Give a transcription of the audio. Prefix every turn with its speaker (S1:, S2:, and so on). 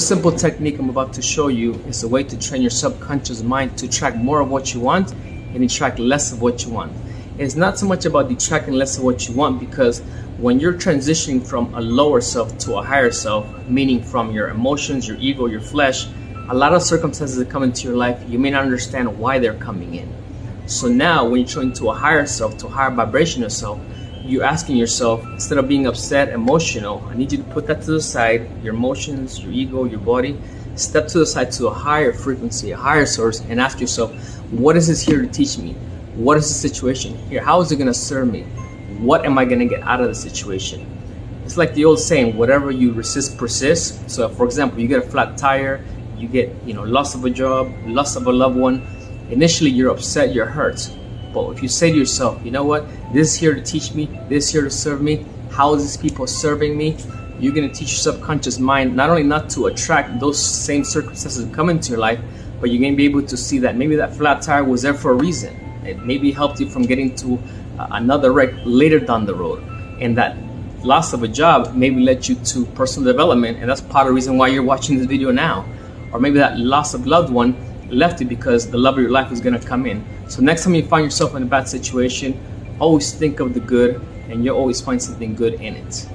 S1: The simple technique I'm about to show you is a way to train your subconscious mind to track more of what you want and attract less of what you want. It's not so much about detracting less of what you want, because when you're transitioning from a lower self to a higher self, meaning from your emotions, your ego, your flesh, a lot of circumstances that come into your life, you may not understand why they're coming in. So now when you're going to a higher self, to a higher vibrational self, you're asking yourself, instead of being upset, emotional, I need you to put that to the side, your emotions, your ego, your body, step to the side to a higher frequency, a higher source, and ask yourself, what is this here to teach me? What is the situation here? How is it going to serve me? What am I going to get out of the situation? It's like the old saying, whatever you resist persists. So for example, you get a flat tire, you get loss of a job, loss of a loved one. Initially you're upset, you're hurt. But if you say to yourself, you know what, this is here to teach me, this is here to serve me, how is these people serving me? You're going to teach your subconscious mind not only not to attract those same circumstances that come into your life, but you're going to be able to see that maybe that flat tire was there for a reason. It maybe helped you from getting to another wreck later down the road. And that loss of a job maybe led you to personal development, and that's part of the reason why you're watching this video now. Or maybe that loss of loved one left you because the love of your life is going to come in. So next time you find yourself in a bad situation, always think of the good, and you'll always find something good in it.